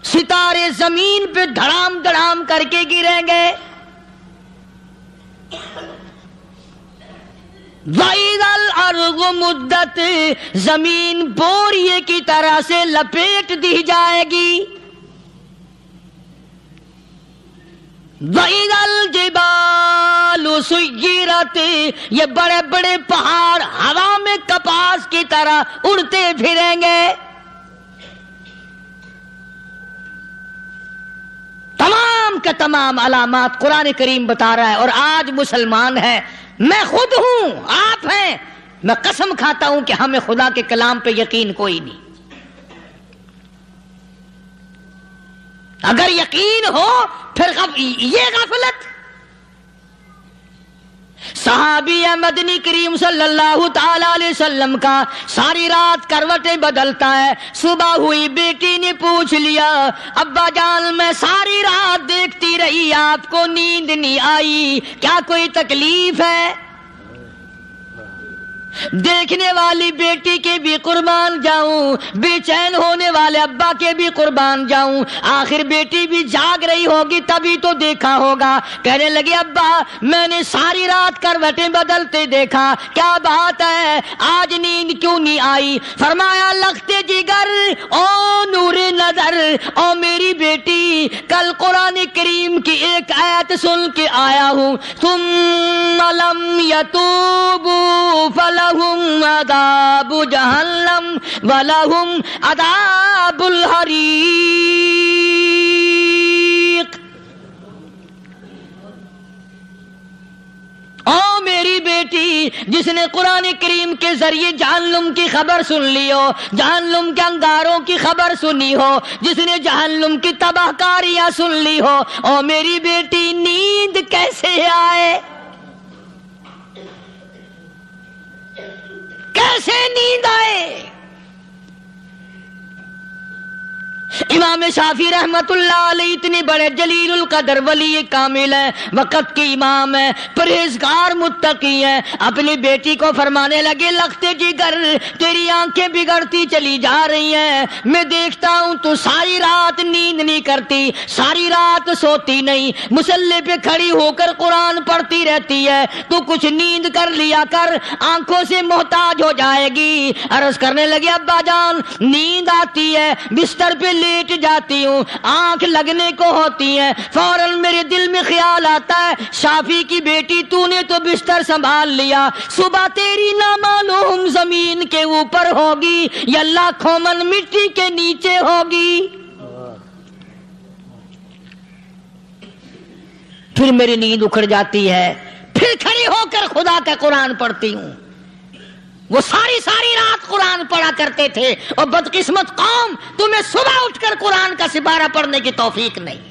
ستارے زمین پہ دھڑام دھڑام کر کے گریں گے. وَإِذَا الْأَرْضُ مُدَّتْ زمین بوریے کی طرح سے لپیٹ دی جائے گی. وَإِذَا الْجِبَالُ سُيِّرَتْ یہ بڑے بڑے پہاڑ ہوا میں کپاس کی طرح اڑتے پھریں گے. تمام کے تمام علامات قرآن کریم بتا رہا ہے. اور آج مسلمان ہے، میں خود ہوں، آپ ہیں، میں قسم کھاتا ہوں کہ ہمیں خدا کے کلام پہ یقین کوئی نہیں. اگر یقین ہو پھر یہ غفلت. صحابی مدنی کریم صلی اللہ تعالی علیہ وسلم کا ساری رات کروٹیں بدلتا ہے. صبح ہوئی بیٹی نے پوچھ لیا، ابا جان میں ساری رات دیکھتی رہی، آپ کو نیند نہیں آئی، کیا کوئی تکلیف ہے؟ دیکھنے والی بیٹی کے بھی قربان جاؤں، بے چین ہونے والے ابا کے بھی قربان جاؤں. آخر بیٹی بھی جاگ رہی ہوگی تبھی تو دیکھا ہوگا. کہنے لگے ابا میں نے ساری رات کروٹیں بدلتے دیکھا، کیا بات ہے، آج نیند کیوں نہیں آئی؟ فرمایا لختے جگر او نور نظر، او میری بیٹی کل قرآن کریم کی ایک آیت سن کے آیا ہوں، ثم لم یتوبوا فلہم عذاب جہنم ولہم عذاب الحریق. او میری بیٹی جس نے قرآن کریم کے ذریعے جہنم کی خبر سن لی ہو، جہنم کے انگاروں کی خبر سنی ہو، جس نے جہنم کی تباہ کاریاں سن لی ہو، او میری بیٹی نیند کیسے آئے؟ کیسے نیند آئے؟ امام شافعی رحمت اللہ علیہ اتنے بڑے جلیل القدر ولی کامل ہیں، وقت کے امام ہیں، پرہیزگار متقی ہیں. اپنی بیٹی کو فرمانے لگے لختے جگر تیری آنکھیں بگڑتی چلی جا رہی ہیں، میں دیکھتا ہوں تو ساری رات نیند نہیں کرتی، ساری رات سوتی نہیں، مصلی پہ کھڑی ہو کر قرآن پڑھتی رہتی ہے، تو کچھ نیند کر لیا کر، آنکھوں سے محتاج ہو جائے گی. عرض کرنے لگے ابا جان نیند آتی ہے، بستر پہ لیٹ جاتی ہوں، آنکھ لگنے کو ہوتی ہے، فوراً میرے دل میں خیال آتا ہے شافی کی بیٹی تو نے تو بستر سنبھال لیا، صبح تیری نہ معلوم زمین کے اوپر ہوگی یا لاکھوں من مٹی کے نیچے ہوگی. پھر میری نیند اکھڑ جاتی ہے، پھر کھڑی ہو کر خدا کا قرآن پڑھتی ہوں. وہ ساری رات قرآن پڑھا کرتے تھے، اور بدقسمت قوم تمہیں صبح اٹھ کر قرآن کا سپارہ پڑھنے کی توفیق نہیں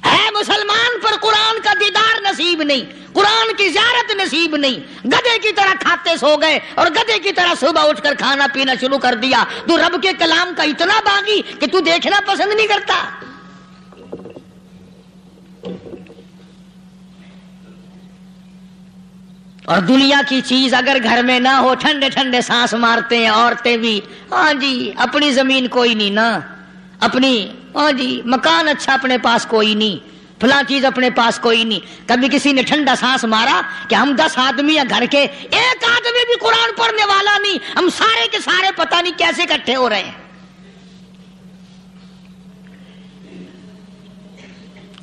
ہے. مسلمان پر قرآن کا دیدار نصیب نہیں، قرآن کی زیارت نصیب نہیں. گدھے کی طرح کھاتے سو گئے اور گدھے کی طرح صبح اٹھ کر کھانا پینا شروع کر دیا. تو رب کے کلام کا اتنا باغی کہ تو دیکھنا پسند نہیں کرتا. اور دنیا کی چیز اگر گھر میں نہ ہو، ٹھنڈے ٹھنڈے سانس مارتے ہیں عورتیں بھی، ہاں جی اپنی زمین کوئی نہیں نا، اپنی ہاں جی مکان اچھا اپنے پاس کوئی نہیں، فلاں چیز اپنے پاس کوئی نہیں. کبھی کسی نے ٹھنڈا سانس مارا کہ ہم 10 آدمی ہیں گھر کے، ایک آدمی بھی قرآن پڑھنے والا نہیں، ہم سارے کے سارے پتہ نہیں کیسے اکٹھے ہو رہے ہیں.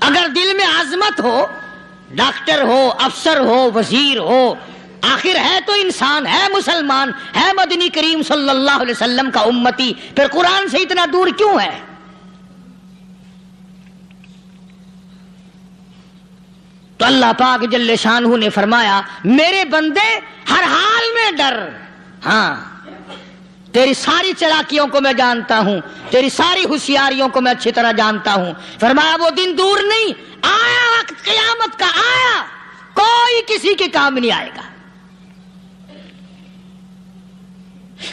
اگر دل میں عظمت ہو، ڈاکٹر ہو، افسر ہو، وزیر ہو، آخر ہے تو انسان، ہے مسلمان، ہے مدنی کریم صلی اللہ علیہ وسلم کا امتی، پھر قرآن سے اتنا دور کیوں ہے؟ تو اللہ پاک جل شانہ نے فرمایا میرے بندے ہر حال میں ڈر. ہاں تیری ساری چلاکیوں کو میں جانتا ہوں، تیری ساری ہوشیاریوں کو میں اچھی طرح جانتا ہوں. فرمایا وہ دن دور نہیں، آیا وقت قیامت کا، آیا، کوئی کسی کے کام نہیں آئے گا.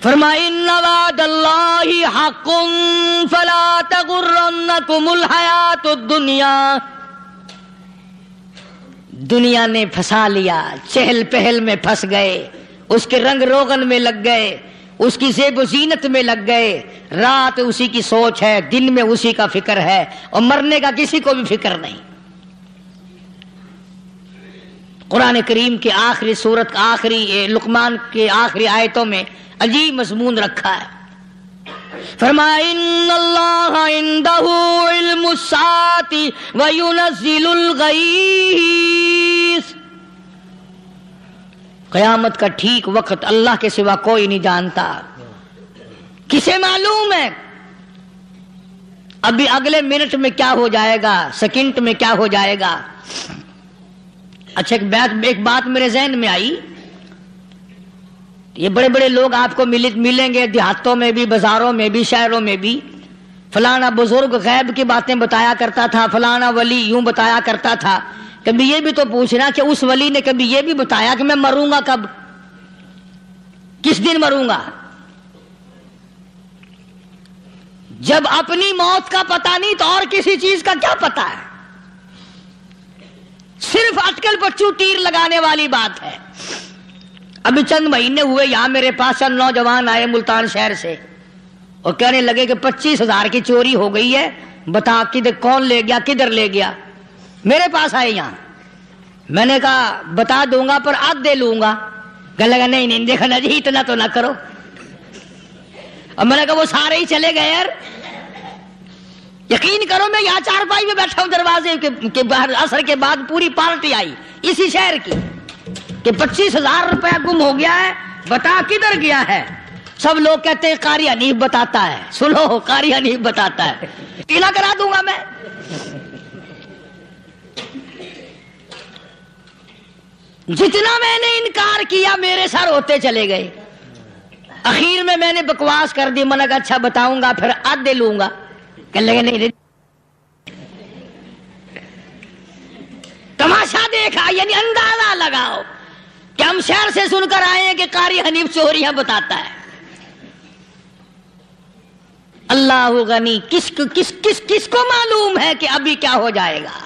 فرمایا ان وعد اللہ حق فلا تغرنکم الحیات الدنیا. دنیا نے پھنسا لیا، چہل پہل میں پھنس گئے، اس کے رنگ روغن میں لگ گئے، اس کی زیب و زینت میں لگ گئے، رات اسی کی سوچ ہے، دن میں اسی کا فکر ہے، اور مرنے کا کسی کو بھی فکر نہیں۔ قرآن کریم کے آخری سورت آخری لقمان کے آخری آیتوں میں عجیب مضمون رکھا ہے۔ فرمایا ان اللہ عندہ علم الساعۃ وینزل الغیث، قیامت کا ٹھیک وقت اللہ کے سوا کوئی نہیں جانتا۔ کسے معلوم ہے ابھی اگلے منٹ میں کیا ہو جائے گا، سیکنڈ میں کیا ہو جائے گا۔ اچھا ایک بات میرے ذہن میں آئی، یہ بڑے بڑے لوگ آپ کو ملیں گے دیہاتوں میں بھی، بازاروں میں بھی، شہروں میں بھی، فلانا بزرگ غیب کی باتیں بتایا کرتا تھا، فلانا ولی یوں بتایا کرتا تھا۔ کبھی یہ بھی تو پوچھنا کہ اس ولی نے کبھی یہ بھی بتایا کہ میں مروں گا کب، کس دن مروں گا؟ جب اپنی موت کا پتہ نہیں تو اور کسی چیز کا کیا پتہ ہے؟ صرف اٹکل پچو تیر لگانے والی بات ہے۔ ابھی چند مہینے ہوئے یہاں میرے پاس چند نوجوان آئے ملتان شہر سے اور کہنے لگے کہ 25,000 کی چوری ہو گئی ہے، بتا کدھر کون لے گیا، کدھر لے گیا۔ میرے پاس آئے یہاں، میں نے کہا بتا دوں گا پر آدھے لوں گا۔ کہنے لگا نہیں نہیں دیکھنا جی اتنا تو نہ کرو۔ اور میں نے کہا وہ سارے ہی چلے گئے یار، یقین کرو میں یہاں چارپائی میں بیٹھا ہوں دروازے کے باہر، عصر کے بعد پوری پارٹی آئی اسی شہر کی کہ 25,000 روپیہ گم ہو گیا ہے، بتا کدھر گیا ہے۔ سب لوگ کہتے ہیں قاری حنیف بتاتا ہے، سنو قاری حنیف بتاتا ہے، ٹیلا کرا دوں گا میں۔ جتنا میں نے انکار کیا میرے سر ہوتے چلے گئے۔ اخیر میں نے بکواس کر دی، میں نے کہا اچھا بتاؤں گا پھر آدھے لوں گا۔ کہنے لگے نہیں تماشا دیکھا، یعنی اندازہ لگاؤ کہ ہم شہر سے سن کر آئے ہیں کہ قاری حنیف چوریاں بتاتا ہے۔ اللہ غنی، کس کو معلوم ہے کہ ابھی کیا ہو جائے گا؟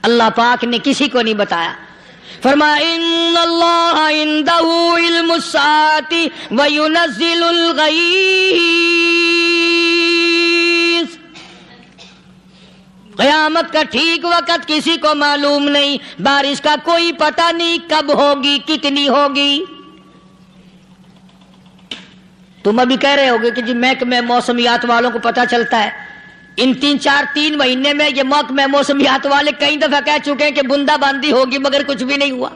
اللہ پاک نے کسی کو نہیں بتایا۔ فرمایا ان اللہ عندہ علم الساعۃ وینزل الغیث، قیامت کا ٹھیک وقت کسی کو معلوم نہیں، بارش کا کوئی پتہ نہیں کب ہوگی، کتنی ہوگی۔ تم ابھی کہہ رہے ہوگے کہ جی محکمہ موسمیات والوں کو پتہ چلتا ہے۔ ان 3 مہینے میں یہ محکمہ موسمیات والے کئی دفعہ کہہ چکے ہیں کہ بندہ باندی ہوگی، مگر کچھ بھی نہیں ہوا۔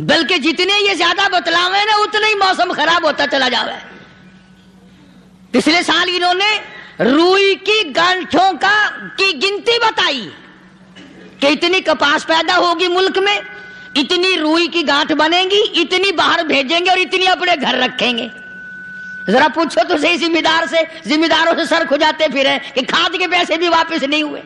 بلکہ جتنے یہ زیادہ بتلاوے نا اتنا ہی موسم خراب ہوتا چلا جاوے۔ پچھلے سال انہوں نے روئی کی گانٹھوں کی گنتی بتائی کہ اتنی کپاس پیدا ہوگی ملک میں، اتنی روئی کی گانٹھ بنے گی، اتنی باہر بھیجیں گے اور اتنی اپنے گھر رکھیں گے۔ ذرا پوچھو تو صحیح ذمہ داروں سے سر کھجاتے پھرے کہ کھاد کے پیسے بھی واپس نہیں ہوئے۔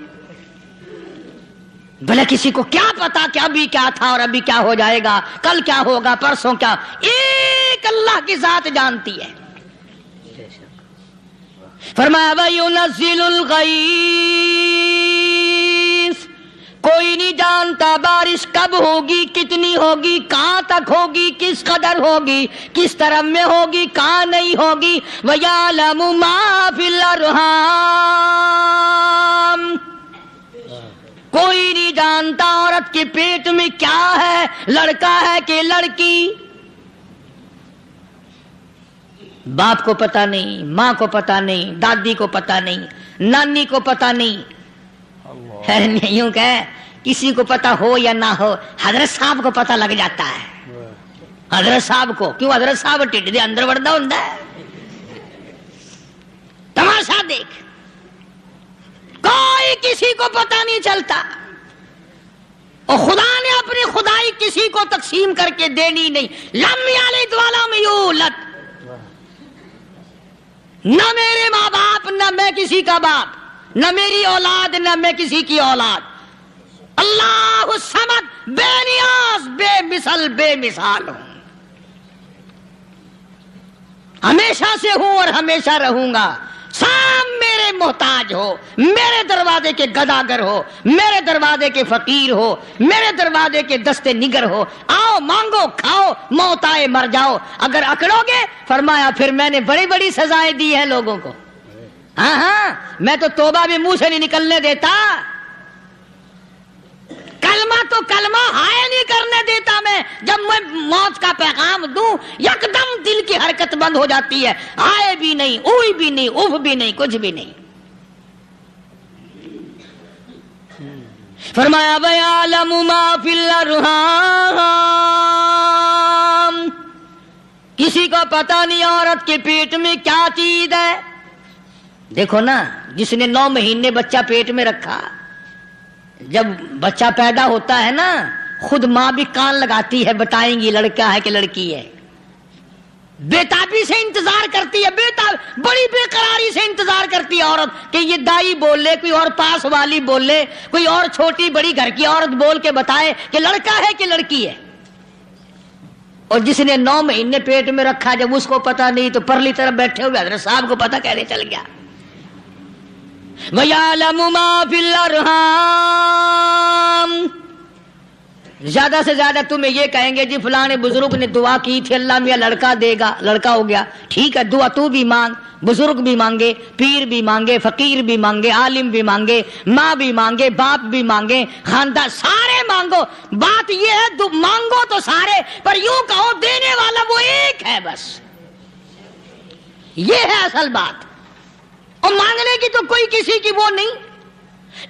بھلے کسی کو کیا پتا کہ ابھی کیا تھا اور ابھی کیا ہو جائے گا، کل کیا ہوگا، پرسوں کیا، ایک اللہ کی ذات جانتی ہے۔ فرمایا وَيُنَزِّلُ الْغَيْثَ، کوئی نہیں جانتا بارش کب ہوگی، کتنی ہوگی، کہاں تک ہوگی، کس قدر ہوگی، کس طرح میں ہوگی، کہاں نہیں ہوگی۔ وَيَعْلَمُ مَا فِي الْأَرْحَامِ، کوئی نہیں جانتا عورت کے پیٹ میں کیا ہے، لڑکا ہے کہ لڑکی۔ باپ کو پتہ نہیں، ماں کو پتہ نہیں، دادی کو پتہ نہیں، نانی کو پتہ نہیں۔ یوں کہ کسی کو پتہ ہو یا نہ ہو، حضرت صاحب کو پتہ لگ جاتا ہے۔ حضرت صاحب کو کیوں؟ حضرت صاحب ٹھڈ دے اندر وڑدا ہوندا ہے۔ تماشا دیکھ، کوئی کسی کو پتہ نہیں چلتا، اور خدا نے اپنی خدائی کسی کو تقسیم کر کے دینی نہیں۔ لم یلد ولم یولد، نہ میرے ماں باپ، نہ میں کسی کا باپ، نہ میری اولاد، نہ میں کسی کی اولاد۔ اللہ الصمد، بے نیاز، بے مثل، بے مثال ہوں، ہمیشہ سے ہوں اور ہمیشہ رہوں گا۔ سام میرے میرے محتاج ہو، میرے دروازے کے گداگر ہو، میرے دروازے کے فقیر ہو، میرے دروازے کے دستے نگر ہو، آؤ مانگو کھاؤ، موت آئے مر جاؤ، اگر اکڑو گے فرمایا پھر میں نے بڑی بڑی سزائیں دی ہیں لوگوں کو۔ ہاں ہاں، میں تو توبہ بھی منہ سے نہیں نکلنے دیتا، کلمہ تو کلمہ ہائے نہیں کرنے دیتا میں، جب میں موت کا پیغام دوں یکدم دل کی حرکت بند ہو جاتی ہے، ہائے بھی نہیں، اوئی بھی نہیں، اف بھی نہیں، کچھ بھی نہیں۔ فرمایا وَيَعْلَمُ مَا فِي الْأَرْحَامِ، کسی کو پتہ نہیں عورت کے پیٹ میں کیا چیز ہے۔ دیکھو نا، جس نے 9 مہینے بچہ پیٹ میں رکھا، جب بچہ پیدا ہوتا ہے نا خود ماں بھی کان لگاتی ہے، بتائیں گی لڑکا ہے کہ لڑکی ہے، بےتابی سے انتظار کرتی ہے، بڑی بے قراری سے انتظار کرتی ہے عورت کہ یہ دائی بول لے، کوئی اور پاس والی بول لے، کوئی اور چھوٹی بڑی گھر کی عورت بول کے بتائے کہ لڑکا ہے کہ لڑکی ہے۔ اور جس نے 9 مہینے پیٹ میں رکھا جب اس کو پتا نہیں تو پرلی طرف بیٹھے ہوئے حضرت صاحب کو پتا کیسے چل گیا؟ وَيَعْلَمُ مَا فِي الْأَرْحَامِ، زیادہ سے زیادہ تمہیں یہ کہیں گے جی فلاں بزرگ نے دعا کی تھی اللہ میاں لڑکا دے گا، لڑکا ہو گیا، ٹھیک ہے دعا تو بھی مانگ، بزرگ بھی مانگے، پیر بھی مانگے، فقیر بھی مانگے، عالم بھی مانگے، ماں بھی مانگے، باپ بھی مانگے، خاندان سارے مانگو، بات یہ ہے مانگو تو سارے، پر یوں کہو دینے والا وہ ایک ہے بس، یہ ہے اصل بات، اور مانگنے کی تو کوئی کسی کی وہ نہیں۔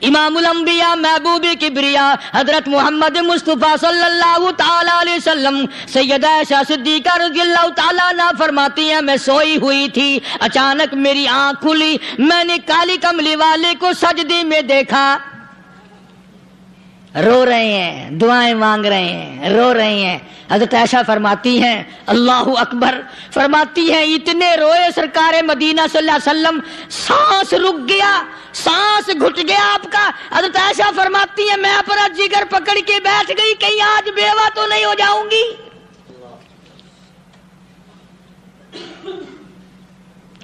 امام الانبیاء محبوب کبریا حضرت محمد مصطفیٰ صلی اللہ تعالی علیہ وسلم سیدہ عائشہ صدیقہ رضی اللہ تعالیٰ عنہ فرماتی ہیں میں سوئی ہوئی تھی، اچانک میری آنکھ کھلی، میں نے کالی کملی والے کو سجدے میں دیکھا، رو رہے ہیں، دعائیں مانگ رہے ہیں، رو رہے ہیں۔ حضرت عائشہ فرماتی ہیں اللہ اکبر، فرماتی ہیں اتنے روئے سرکار مدینہ صلی اللہ علیہ وسلم، سانس رک گیا، سانس گھٹ گیا آپ کا۔ حضرت عائشہ فرماتی ہیں میں اپنا جگر پکڑ کے بیٹھ گئی، کہیں آج بیوہ تو نہیں ہو جاؤں گی۔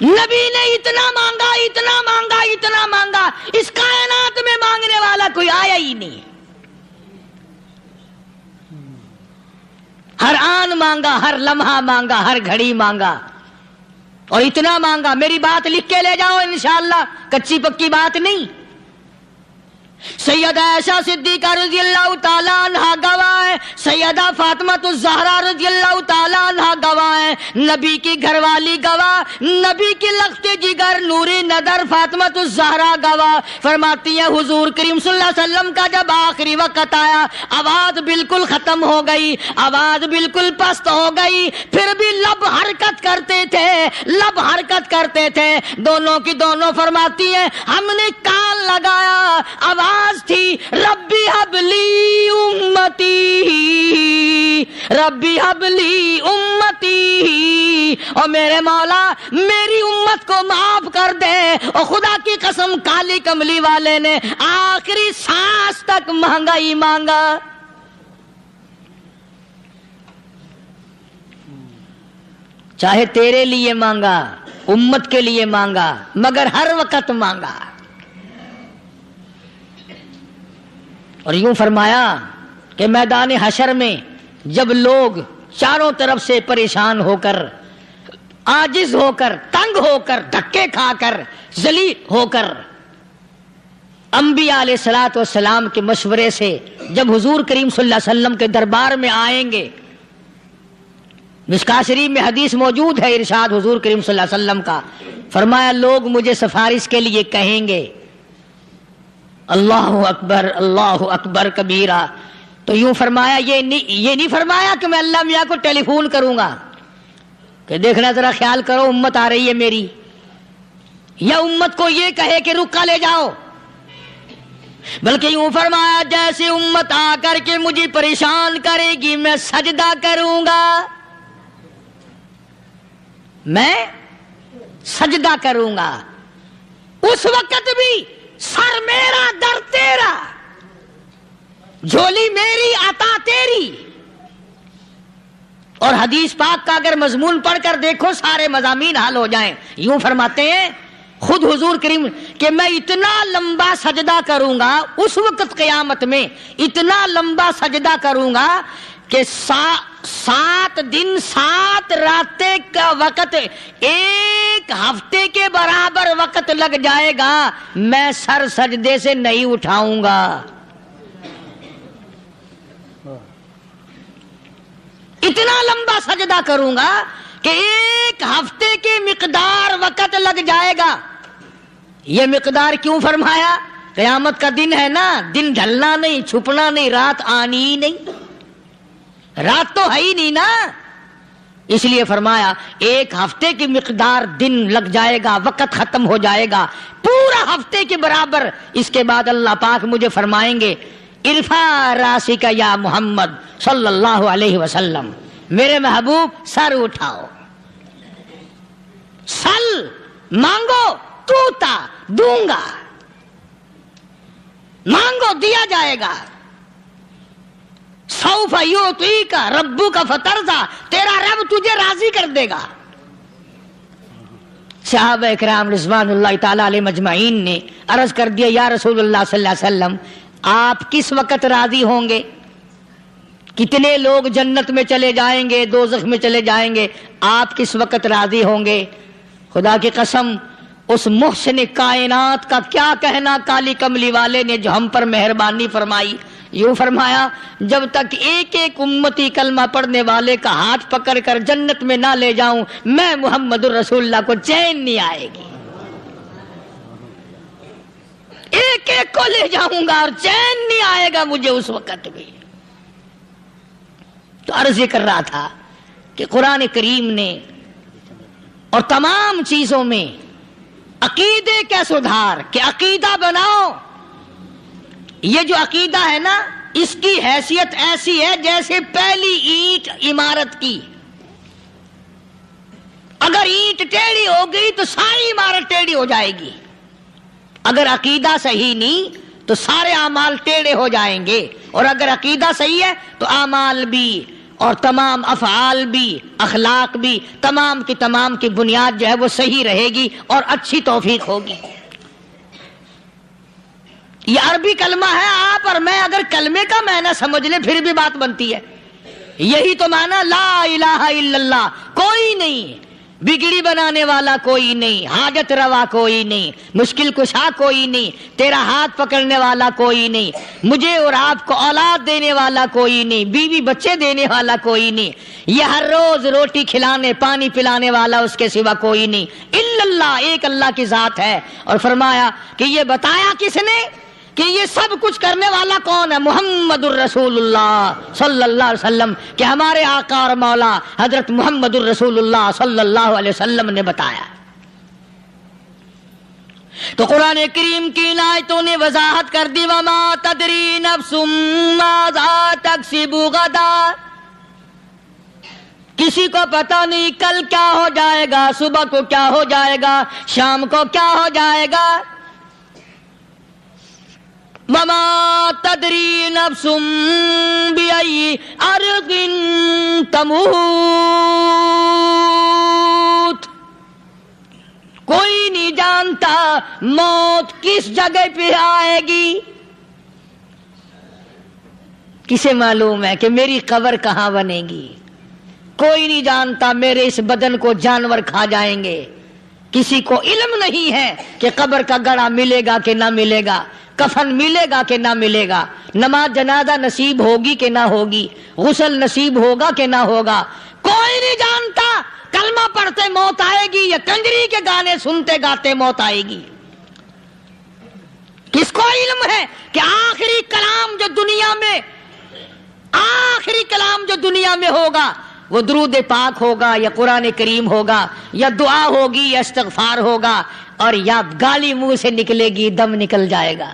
نبی نے اتنا مانگا، اتنا مانگا، اتنا مانگا، اس کائنات میں مانگنے والا کوئی آیا ہی نہیں، ہر آن مانگا، ہر لمحہ مانگا، ہر گھڑی مانگا، اور اتنا مانگا۔ میری بات لکھ کے لے جاؤ انشاءاللہ، کچی پکی بات نہیں۔ سیدہ عائشہ صدیقہ رضی اللہ تعالیٰ عنہ گواہ ہے، سیدہ فاطمہ الزہرا رضی اللہ تعالیٰ عنہ گواہ ہے، نبی کی گھر والی گواہ، نبی کی لخت جگر نوری نظر فاطمہ الزہرا گواہ، فرماتی ہیں حضور کریم صلی اللہ علیہ وسلم کا جب آخری وقت آیا، آواز بالکل ختم ہو گئی، آواز بالکل پست ہو گئی، پھر بھی لب حرکت کرتے تھے، لب حرکت کرتے تھے، دونوں کی دونوں فرماتی ہیں ہم نے کان لگایا، آواز تھی ربی حبلی امتی، ربی حبلی امتی، اور میرے مولا میری امت کو معاف کر دے۔ اور خدا کی قسم کالی کملی والے نے آخری سانس تک مانگا ہی مانگا۔ چاہے تیرے لیے مانگا، امت کے لیے مانگا، مگر ہر وقت مانگا۔ اور یوں فرمایا کہ میدان حشر میں جب لوگ چاروں طرف سے پریشان ہو کر، عاجز ہو کر، تنگ ہو کر، دھکے کھا کر، ذلیل ہو کر، انبیاء علیہ الصلوۃ والسلام کے مشورے سے جب حضور کریم صلی اللہ علیہ وسلم کے دربار میں آئیں گے، مشکاۃ شریف میں حدیث موجود ہے، ارشاد حضور کریم صلی اللہ علیہ وسلم کا، فرمایا لوگ مجھے سفارش کے لیے کہیں گے اللہ اکبر اللہ اکبر کبیرہ، تو یوں فرمایا یہ نہیں فرمایا کہ میں اللہ میاں کو ٹیلی فون کروں گا کہ دیکھنا ذرا خیال کرو امت آ رہی ہے میری، یا امت کو یہ کہے کہ رکا لے جاؤ، بلکہ یوں فرمایا جیسے امت آ کر کے مجھے پریشان کرے گی میں سجدہ کروں گا، میں سجدہ کروں گا، اس وقت بھی سر میرا در تیرا، جھولی میری عطا تیری۔ اور حدیث پاک کا اگر مضمون پڑھ کر دیکھو سارے مضامین حل ہو جائیں۔ یوں فرماتے ہیں خود حضور کریم کہ میں اتنا لمبا سجدہ کروں گا اس وقت قیامت میں، اتنا لمبا سجدہ کروں گا کہ 7 دن 7 راتیں کا وقت 1 ہفتے کے برابر وقت لگ جائے گا، میں سر سجدے سے نہیں اٹھاؤں گا۔ اتنا لمبا سجدہ کروں گا کہ 1 ہفتے کی مقدار وقت لگ جائے گا۔ یہ مقدار کیوں فرمایا؟ قیامت کا دن ہے نا، دن ڈھلنا نہیں، چھپنا نہیں، رات آنی ہی نہیں، رات تو ہے ہی نہیں نا، اس لیے فرمایا 1 ہفتے کی مقدار دن لگ جائے گا، وقت ختم ہو جائے گا پورا ہفتے کے برابر۔ اس کے بعد اللہ پاک مجھے فرمائیں گے ارفع راسک یا محمد صلی اللہ علیہ وسلم، میرے محبوب سر اٹھاؤ، سل مانگو توتا دوں گا، مانگو دیا جائے گا، سوف یعطیک ربک فترضی، تیرا رب تجھے راضی کر دے گا۔ صحابہ کرام رضوان اللہ تعالی علیہ مجمعین نے عرض کر دیا یا رسول اللہ صلی اللہ علیہ وسلم آپ کس وقت راضی ہوں گے؟ کتنے لوگ جنت میں چلے جائیں گے، دوزخ میں چلے جائیں گے، آپ کس وقت راضی ہوں گے؟ خدا کی قسم اس محسن کائنات کا کیا کہنا کالی کملی والے نے جو ہم پر مہربانی فرمائی، یوں فرمایا جب تک ایک امتی کلمہ پڑھنے والے کا ہاتھ پکڑ کر جنت میں نہ لے جاؤں میں محمد الرسول اللہ کو چین نہیں آئے گی، ایک کو لے جاؤں گا اور چین نہیں آئے گا مجھے اس وقت بھی۔ تو عرض یہ کر رہا تھا کہ قرآن کریم نے اور تمام چیزوں میں عقیدے کا سدھار کہ عقیدہ بناؤ، یہ جو عقیدہ ہے نا اس کی حیثیت ایسی ہے جیسے پہلی اینٹ عمارت کی، اگر اینٹ ٹیڑھی ہو گئی تو ساری عمارت ٹیڑھی ہو جائے گی، اگر عقیدہ صحیح نہیں تو سارے اعمال ٹیڑھے ہو جائیں گے، اور اگر عقیدہ صحیح ہے تو اعمال بھی اور تمام افعال بھی اخلاق بھی تمام کی بنیاد جو ہے وہ صحیح رہے گی اور اچھی توفیق ہوگی۔ یہ عربی کلمہ ہے، آپ اور میں اگر کلمے کا معنی سمجھ لیں پھر بھی بات بنتی ہے، یہی تو معنی لا الہ الا اللہ، کوئی نہیں بگڑی بنانے والا، کوئی نہیں حاجت روا، کوئی نہیں مشکل کشا، کوئی نہیں تیرا ہاتھ پکڑنے والا، کوئی نہیں مجھے اور آپ کو اولاد دینے والا، کوئی نہیں بیوی بچے دینے والا، کوئی نہیں یہ ہر روز روٹی کھلانے پانی پلانے والا اس کے سوا کوئی نہیں، الا اللہ، ایک اللہ کی ذات ہے۔ اور فرمایا کہ یہ بتایا کس نے کہ یہ سب کچھ کرنے والا کون ہے؟ محمد الرسول اللہ صلی اللہ علیہ وسلم، کہ ہمارے آقا اور مولا حضرت محمد الرسول اللہ صلی اللہ علیہ وسلم نے بتایا۔ تو قرآن کریم کی ان آیتوں نے وضاحت کر دی وما تدری نفس ماذا تکسب غدا، کسی کو پتہ نہیں کل کیا ہو جائے گا، صبح کو کیا ہو جائے گا، شام کو کیا ہو جائے گا۔ وما تدری نفس بأي أرض تموت، کوئی نہیں جانتا موت کس جگہ پہ آئے گی۔ کسے معلوم ہے کہ میری قبر کہاں بنے گی؟ کوئی نہیں جانتا میرے اس بدن کو جانور کھا جائیں گے، کسی کو علم نہیں ہے کہ قبر کا گڑھا ملے گا کہ نہ ملے گا، کفن ملے گا کہ نہ ملے گا، نماز جنازہ نصیب ہوگی کہ نہ ہوگی، غسل نصیب ہوگا کہ نہ ہوگا، کوئی نہیں جانتا۔ کلمہ پڑھتے موت آئے گی یا کنجری کے گانے سنتے گاتے موت آئے گی؟ کس کو علم ہے کہ آخری کلام جو دنیا میں ہوگا وہ درود پاک ہوگا یا قرآن کریم ہوگا یا دعا ہوگی یا استغفار ہوگا، اور یا گالی منہ سے نکلے گی، دم نکل جائے گا؟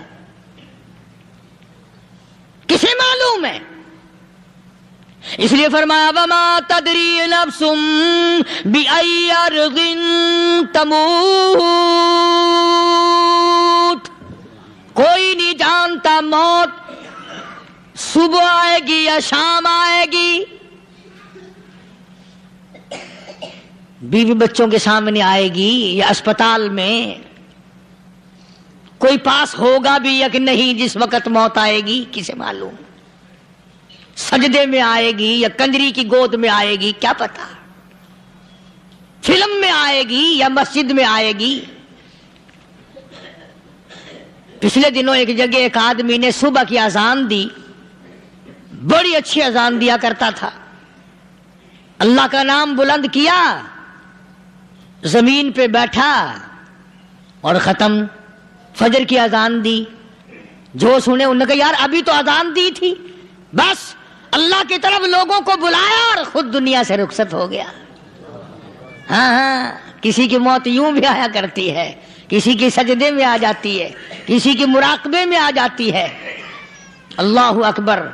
کسے معلوم ہے؟ اس لیے فرمایا وما تدری نفس بأي أرض تموت، کوئی نہیں جانتا موت صبح آئے گی یا شام آئے گی، بیوی بچوں کے سامنے آئے گی یا اسپتال میں کوئی پاس ہوگا بھی یا کہ نہیں جس وقت موت آئے گی کسے معلوم؟ سجدے میں آئے گی یا کنجری کی گود میں آئے گی کیا پتا؟ فلم میں آئے گی یا مسجد میں آئے گی؟ پچھلے دنوں ایک جگہ ایک آدمی نے صبح کی اذان دی، بڑی اچھی اذان دیا کرتا تھا، اللہ کا نام بلند کیا، زمین پہ بیٹھا اور ختم۔ فجر کی اذان دی، جو سنے انہوں نے کہا یار ابھی تو اذان دی تھی، بس اللہ کی طرف لوگوں کو بلایا اور خود دنیا سے رخصت ہو گیا۔ ہاں کسی کی موت یوں بھی آیا کرتی ہے، کسی کی سجدے میں آ جاتی ہے، کسی کی مراقبے میں آ جاتی ہے۔ اللہ اکبر۔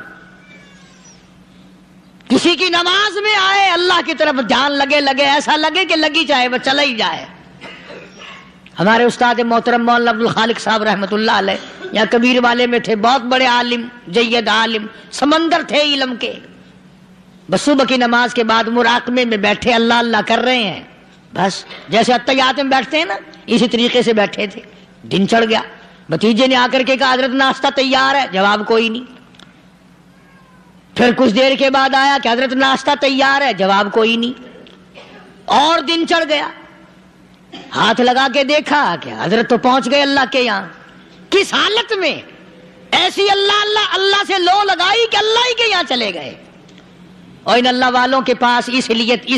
کسی کی نماز میں آئے، اللہ کی طرف دھیان لگے ایسا لگے کہ لگی جائے وہ چلا ہی جائے۔ ہمارے استاد محترم مولانا عبد الخالق صاحب رحمۃ اللہ علیہ یا کبیر والے میں تھے، بہت بڑے عالم، جید عالم، سمندر تھے علم کے۔ بس صبح کی نماز کے بعد مراقبے میں بیٹھے، اللہ اللہ کر رہے ہیں، بس جیسے اتحیات میں بیٹھتے ہیں نا اسی طریقے سے بیٹھے تھے۔ دن چڑھ گیا، بھتیجے نے آ کر کے کہا حضرت ناشتہ تیار ہے، جواب کوئی نہیں۔ پھر کچھ دیر کے بعد آیا کہ حضرت ناشتہ تیار ہے، جواب کوئی نہیں۔ اور دن چڑھ گیا، ہاتھ لگا کے دیکھا کہ حضرت تو پہنچ گئے اللہ کے یہاں۔ کس حالت میں؟ ایسی اللہ اللہ اللہ سے لو لگائی کہ اللہ ہی کے یہاں چلے گئے۔ اور ان اللہ والوں کے پاس اس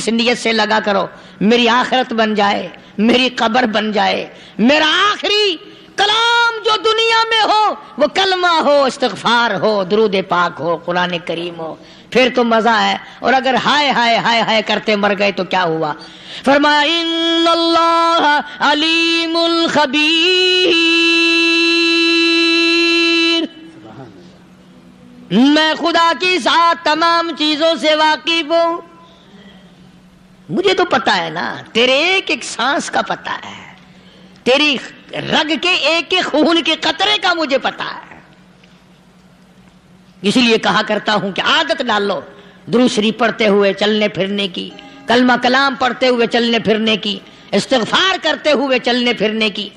نیت سے لگا کرو میری آخرت بن جائے، میری قبر بن جائے، میرا آخری کلام جو دنیا میں ہو وہ کلمہ ہو، استغفار ہو، درود پاک ہو، قرآن کریم ہو، پھر تو مزہ ہے۔ اور اگر ہائے ہائے ہائے ہائے کرتے مر گئے تو کیا ہوا؟ فرمایا ان اللہ علیم خبیر، میں خدا کی ذات تمام چیزوں سے واقف ہوں۔ مجھے تو پتا ہے نا، تیرے ایک ایک سانس کا پتا ہے، تیری رگ کے ایک ایک خون کے قطرے کا مجھے پتا ہے۔ اسی لیے کہا کرتا ہوں کہ عادت ڈال لو درود شریف پڑھتے ہوئے چلنے پھرنے کی، کلمہ کلام پڑھتے ہوئے چلنے پھرنے کی، استغفار کرتے ہوئے چلنے پھرنے کی۔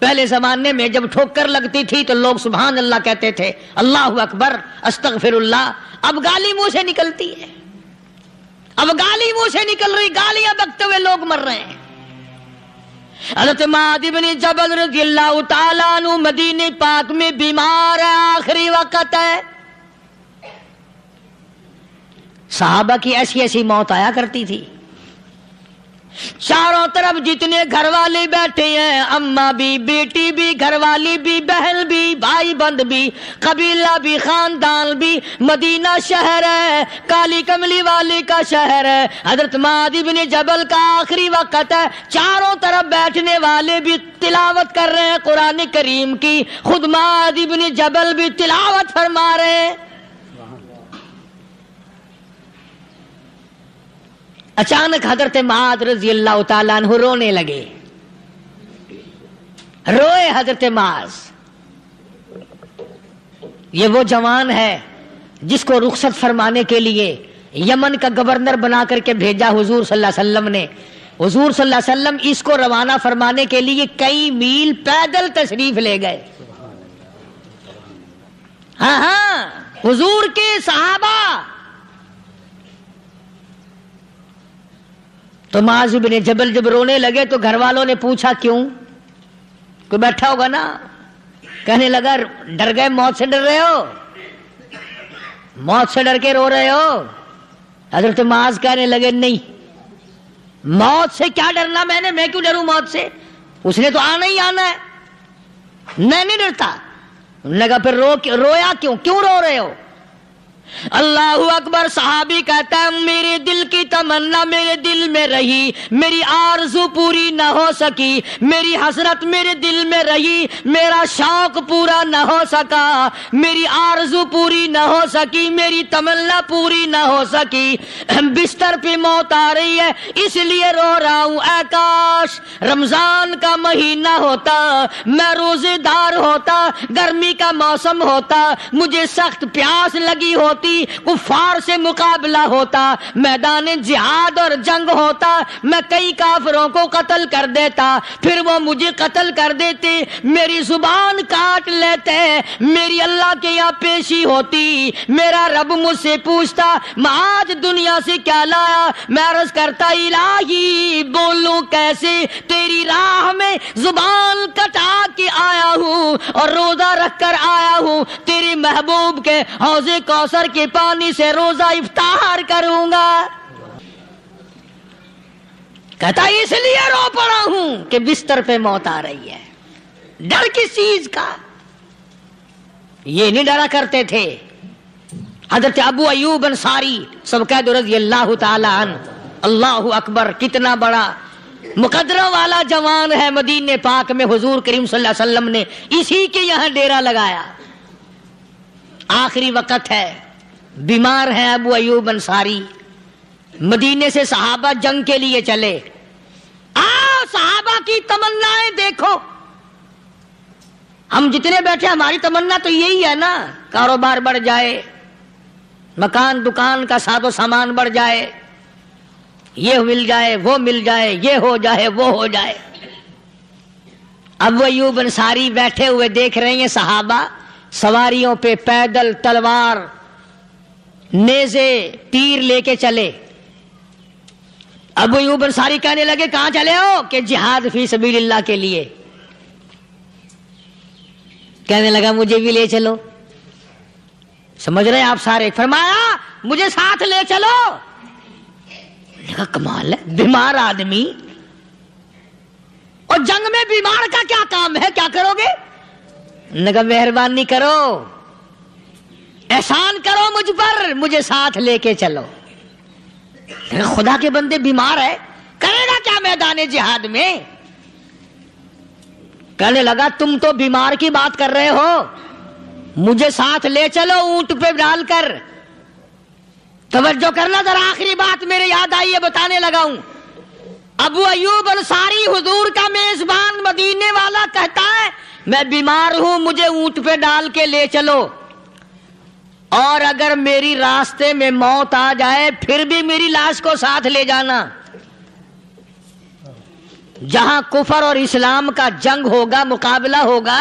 پہلے زمانے میں جب ٹھوکر لگتی تھی تو لوگ سبحان اللہ کہتے تھے، اللہ اکبر، استغفر اللہ۔ اب گالی منہ سے نکلتی ہے، اب گالی منہ سے نکل رہی، گالیاں بکتے ہوئے لوگ مر رہے ہیں۔ حضرت معاذ بن جبل رضی اللہ تعالیٰ عنہ مدینہ پاک میں بیمار ہے، آخری وقت ہے۔ صحابہ کی ایسی ایسی موت آیا کرتی تھی، چاروں طرف جتنے گھر والے بیٹھے ہیں، اماں بھی، بیٹی بھی، گھر والی بھی، بہن بھی، بھائی بند بھی، قبیلہ بھی، خاندان بھی، مدینہ شہر ہے، کالی کملی والے کا شہر ہے۔ حضرت معاذ بن جبل کا آخری وقت ہے، چاروں طرف بیٹھنے والے بھی تلاوت کر رہے ہیں قرآن کریم کی، خود معاذ بن جبل بھی تلاوت فرما رہے ہیں۔ اچانک حضرت معاذ رضی اللہ تعالیٰ عنہ رونے لگے، روئے حضرت معاذ۔ یہ وہ جوان ہے جس کو رخصت فرمانے کے لیے یمن کا گورنر بنا کر کے بھیجا حضور صلی اللہ علیہ وسلم نے۔ حضور صلی اللہ علیہ وسلم اس کو روانہ فرمانے کے لیے کئی میل پیدل تشریف لے گئے۔ ہاں حضور کے صحابہ۔ تو معاذ بن جبل جب رونے لگے تو گھر والوں نے پوچھا کیوں؟ کوئی بیٹھا ہوگا نا، کہنے لگا ڈر گئے، موت سے ڈر رہے ہو، موت سے ڈر کے رو رہے ہو؟ حضرت معاذ کہنے لگے نہیں، موت سے کیا ڈرنا، میں کیوں ڈروں موت سے، اس نے تو آنا ہی آنا ہے، میں نہیں ڈرتا۔ انہوں نے کہا پھر رویا کیوں رو رہے ہو؟ اللہ اکبر۔ صحابی کہتا ہے میرے دل کی تمنا میرے دل میں رہی، میری آرزو پوری نہ ہو سکی، میری حسرت میرے دل میں رہی، میرا شوق پورا نہ ہو سکا، میری آرزو پوری نہ ہو سکی، میری تمنا پوری نہ ہو سکی، بستر پہ موت آ رہی ہے اس لیے رو رہا ہوں۔ اے کاش رمضان کا مہینہ ہوتا، میں روزے دار ہوتا، گرمی کا موسم ہوتا، مجھے سخت پیاس لگی ہوتی، ہوتی, کفار سے مقابلہ ہوتا, میدان جہاد اور جنگ ہوتا, میں کئی کافروں کو قتل کر دیتا, پھر وہ مجھے قتل کر دیتے, میری زبان کاٹ لیتے, میری اللہ کے یہاں پیشی ہوتی, میرا رب مجھ سے پوچھتا میں آج دنیا سے کیا لایا, میں عرض کرتا الہی بولوں کیسے, تیری راہ میں زبان کٹا کے آیا ہوں اور روزہ رکھ کر آیا ہوں, تیرے محبوب کے حوض کوثر کے پانی سے روزہ افطار کروں گا. کہتا اس لیے رو پڑا ہوں کہ بستر پہ موت آ رہی ہے. ڈر کس چیز کا؟ یہ نہیں ڈرا کرتے تھے. حضرت ابو ایوب انصاری سب کہہ دو رضی اللہ تعالی عنہ, اللہ اکبر, کتنا بڑا مقدرہ والا جوان ہے. مدینے پاک میں حضور کریم صلی اللہ علیہ وسلم نے اسی کے یہاں ڈیرا لگایا. آخری وقت ہے, بیمار ہے ابو ایوب انصاری. مدینے سے صحابہ جنگ کے لیے چلے. صحابہ کی تمنائیں دیکھو. ہم جتنے بیٹھے ہماری تمنا تو یہی ہے نا, کاروبار بڑھ جائے, مکان دکان کا ساز و سامان بڑھ جائے, یہ مل جائے وہ مل جائے, یہ ہو جائے وہ ہو جائے. ابو ایوب انصاری بیٹھے ہوئے دیکھ رہے ہیں صحابہ سواریوں پہ پیدل تلوار نیزے تیر لے کے چلے. ابو ایوب انصاری کہنے لگے کہاں چلے ہو؟ کہ جہاد فی سبیل اللہ کے لیے. کہنے لگا مجھے بھی لے چلو. سمجھ رہے ہیں آپ سارے؟ فرمایا مجھے ساتھ لے چلو. کمال ہے, بیمار آدمی اور جنگ میں بیمار کا کیا کام ہے, کیا کرو گے؟ نگا مہربانی کرو, احسان کرو مجھ پر, مجھے ساتھ لے کے چلو. خدا کے بندے بیمار ہے, کرے گا کیا میدان جہاد میں؟ کہنے لگا تم تو بیمار کی بات کر رہے ہو, مجھے ساتھ لے چلو اونٹ پہ ڈال کر. توجہ کرنا ذرا, آخری بات میرے یاد آئی ہے بتانے لگا ہوں. ابو ایوب انصاری حضور کا میزبان مدینے والا کہتا ہے میں بیمار ہوں, مجھے اونٹ پہ ڈال کے لے چلو, اور اگر میری راستے میں موت آ جائے پھر بھی میری لاش کو ساتھ لے جانا. جہاں کفر اور اسلام کا جنگ ہوگا, مقابلہ ہوگا,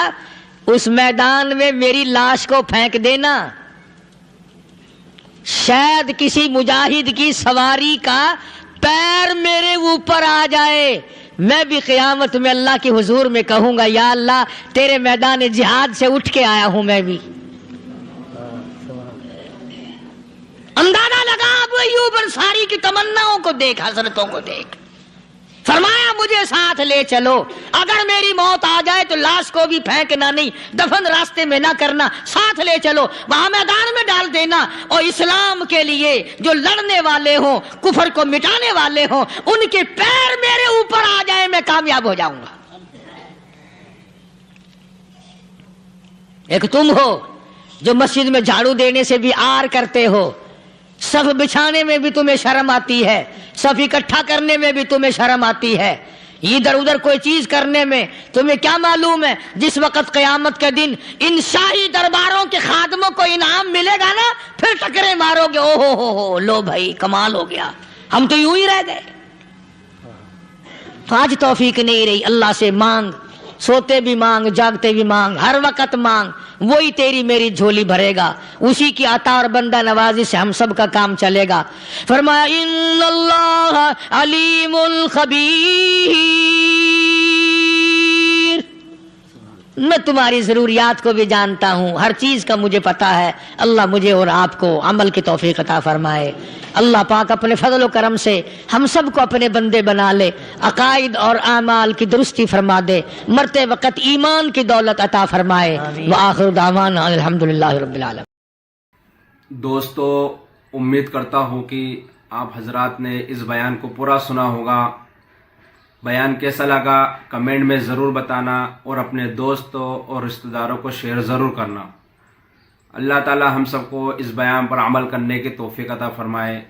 اس میدان میں میری لاش کو پھینک دینا. شاید کسی مجاہد کی سواری کا پیر میرے اوپر آ جائے, میں بھی قیامت میں اللہ کے حضور میں کہوں گا یا اللہ تیرے میدان جہاد سے اٹھ کے آیا ہوں میں بھی. اندازہ لگا ابو ایوب انصاری کی تمناؤں کو دیکھ, حضرتوں کو دیکھ. فرمایا مجھے ساتھ لے چلو, اگر میری موت آ جائے تو لاش کو بھی پھینکنا نہیں, دفن راستے میں نہ کرنا, ساتھ لے چلو, وہاں میدان میں ڈال دینا, اور اسلام کے لیے جو لڑنے والے ہوں, کفر کو مٹانے والے ہوں, ان کے پیر میرے اوپر آ جائے میں کامیاب ہو جاؤں گا. ایک تم ہو جو مسجد میں جھاڑو دینے سے بھی آر کرتے ہو, صف بچھانے میں بھی تمہیں شرم آتی ہے, صف اکٹھا کرنے میں بھی تمہیں شرم آتی ہے, ادھر ادھر کوئی چیز کرنے میں تمہیں کیا معلوم ہے جس وقت قیامت کے دن ان شاہی درباروں کے خادموں کو انعام ملے گا نا, پھر ٹکرے مارو گے, او ہو لو بھائی کمال ہو گیا, ہم تو یوں ہی رہ گئے. تو آج توفیق نہیں رہی. اللہ سے مانگ, سوتے بھی مانگ, جاگتے بھی مانگ, ہر وقت مانگ, وہی تیری میری جھولی بھرے گا. اسی کی عطا اور بندہ نوازی سے ہم سب کا کام چلے گا. فرمایا ان اللہ علیم خبیر, میں تمہاری ضروریات کو بھی جانتا ہوں, ہر چیز کا مجھے پتا ہے. اللہ مجھے اور آپ کو عمل کی توفیق عطا فرمائے. اللہ پاک اپنے فضل و کرم سے ہم سب کو اپنے بندے بنا لے, عقائد اور اعمال کی درستی فرما دے, مرتے وقت ایمان کی دولت عطا فرمائے. وآخر دعوانا الحمدللہ رب العالمین. دوستو, امید کرتا ہوں کہ آپ حضرات نے اس بیان کو پورا سنا ہوگا. بیان کیسا لگا کمنٹ میں ضرور بتانا, اور اپنے دوستوں اور رشتہ داروں کو شیئر ضرور کرنا. اللہ تعالی ہم سب کو اس بیان پر عمل کرنے کی توفیق عطا فرمائے.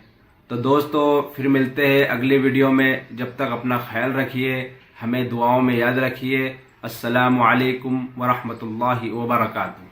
تو دوستو پھر ملتے ہیں اگلی ویڈیو میں. جب تک اپنا خیال رکھیے, ہمیں دعاؤں میں یاد رکھیے. السلام علیکم ورحمۃ اللہ وبرکاتہ.